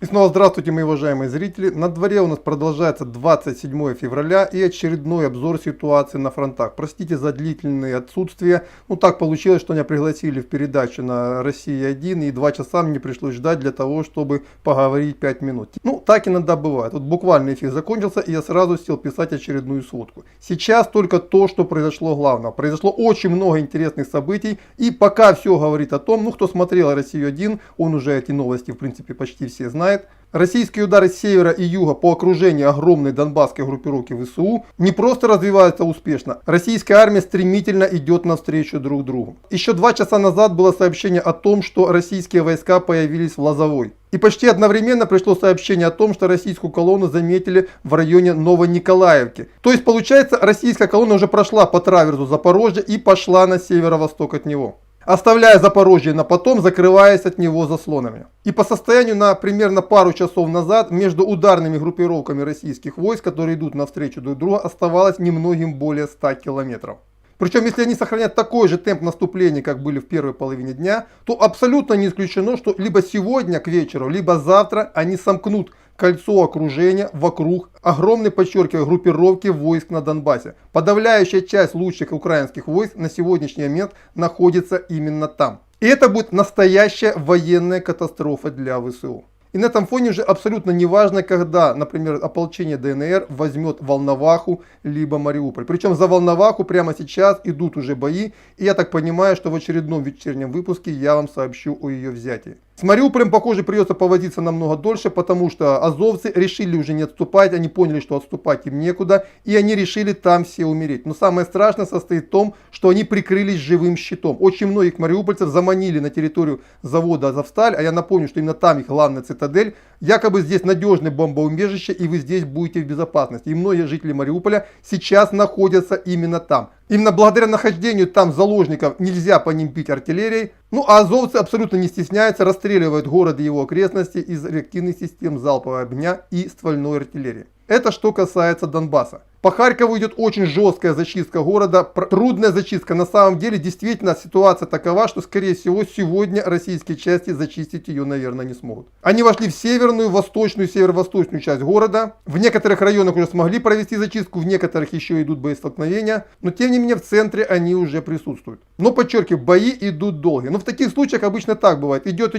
И снова здравствуйте, мои уважаемые зрители. На дворе у нас продолжается 27 февраля и очередной обзор ситуации на фронтах. Простите за длительные отсутствия. Ну так получилось, что меня пригласили в передачу на Россия-1 и 2 часа мне пришлось ждать для того, чтобы поговорить 5 минут. Ну так иногда бывает. Вот буквально эфир закончился и я сразу сел писать очередную сводку. Сейчас только то, что произошло главное. Произошло очень много интересных событий и пока все говорит о том, ну кто смотрел Россию-1, он уже эти новости в принципе почти все знает. Российские удары с севера и юга по окружению огромной донбасской группировки ВСУ не просто развиваются успешно, российская армия стремительно идет навстречу друг другу. Еще 2 часа назад было сообщение о том, что российские войска появились в Лозовой. И почти одновременно пришло сообщение о том, что российскую колонну заметили в районе Новониколаевки. То есть получается, российская колонна уже прошла по траверзу Запорожья и пошла на северо-восток от него, оставляя Запорожье на потом, закрываясь от него заслонами. И по состоянию на примерно пару часов назад между ударными группировками российских войск, которые идут навстречу друг другу, оставалось немногим более 100 километров. Причем, если они сохранят такой же темп наступления, как были в первой половине дня, то абсолютно не исключено, что либо сегодня к вечеру, либо завтра они сомкнут кольцо окружения вокруг огромной, подчеркиваю, группировки войск на Донбассе. Подавляющая часть лучших украинских войск на сегодняшний момент находится именно там. И это будет настоящая военная катастрофа для ВСУ. И на этом фоне уже абсолютно не важно, когда, например, ополчение ДНР возьмет Волноваху либо Мариуполь. Причем за Волноваху прямо сейчас идут уже бои. И я так понимаю, что в очередном вечернем выпуске я вам сообщу о ее взятии. С Мариуполем, похоже, придется повозиться намного дольше, потому что азовцы решили уже не отступать, они поняли, что отступать им некуда, и они решили там все умереть. Но самое страшное состоит в том, что они прикрылись живым щитом. Очень многих мариупольцев заманили на территорию завода Азовсталь, а я напомню, что именно там их главная цитадель. Якобы здесь надежное бомбоубежище, и вы здесь будете в безопасности. И многие жители Мариуполя сейчас находятся именно там. Именно благодаря нахождению там заложников нельзя по ним бить артиллерией. Ну а азовцы абсолютно не стесняются, расстреливают город и его окрестности из реактивных систем залпового огня и ствольной артиллерии. Это что касается Донбасса. По Харькову идет очень жесткая зачистка города, трудная зачистка. На самом деле действительно ситуация такова, что скорее всего сегодня российские части зачистить ее, наверное, не смогут. Они вошли в северную, восточную, северо-восточную часть города. В некоторых районах уже смогли провести зачистку, в некоторых еще идут боестолкновения. Но тем не менее в центре они уже присутствуют. Но подчеркиваю, бои идут долгие. Но в таких случаях обычно так бывает. Идет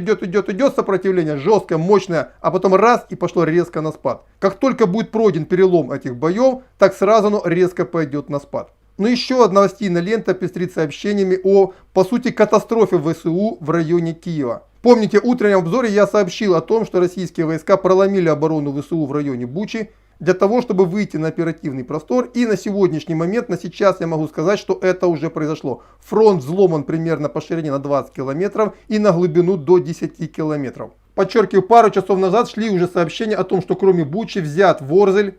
сопротивление, жесткое, мощное, а потом раз и пошло резко на спад. Как только будет пройден перелом этих боев, так сразу оно резко пойдет на спад. Но еще одна новостная лента пестрит сообщениями о, по сути, катастрофе ВСУ в районе Киева. Помните, в утреннем обзоре я сообщил о том, что российские войска проломили оборону ВСУ в районе Бучи для того, чтобы выйти на оперативный простор. И на сегодняшний момент, на сейчас я могу сказать, что это уже произошло. Фронт взломан примерно по ширине на 20 километров и на глубину до 10 километров. Подчеркиваю, пару часов назад шли уже сообщения о том, что кроме Бучи взят Ворзель,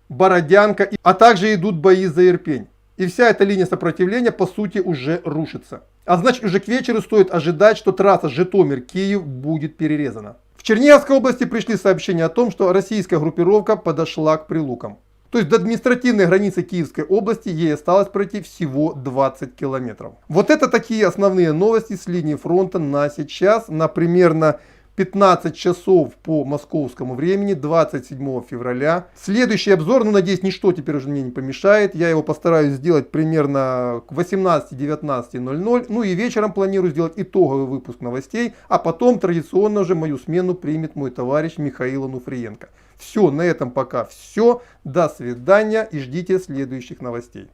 Бородянка, а также идут бои за Ирпень. И вся эта линия сопротивления по сути уже рушится. А значит уже к вечеру стоит ожидать, что трасса Житомир-Киев будет перерезана. В Черниговской области пришли сообщения о том, что российская группировка подошла к Прилукам. То есть до административной границы Киевской области ей осталось пройти всего 20 километров. Вот это такие основные новости с линии фронта на сейчас, на примерно 15 часов по московскому времени, 27 февраля. Следующий обзор, ну надеюсь, ничто теперь уже мне не помешает. Я его постараюсь сделать примерно к 18-19:00. Ну и вечером планирую сделать итоговый выпуск новостей. А потом традиционно уже мою смену примет мой товарищ Михаил Онуфриенко. Все, на этом пока все. До свидания и ждите следующих новостей.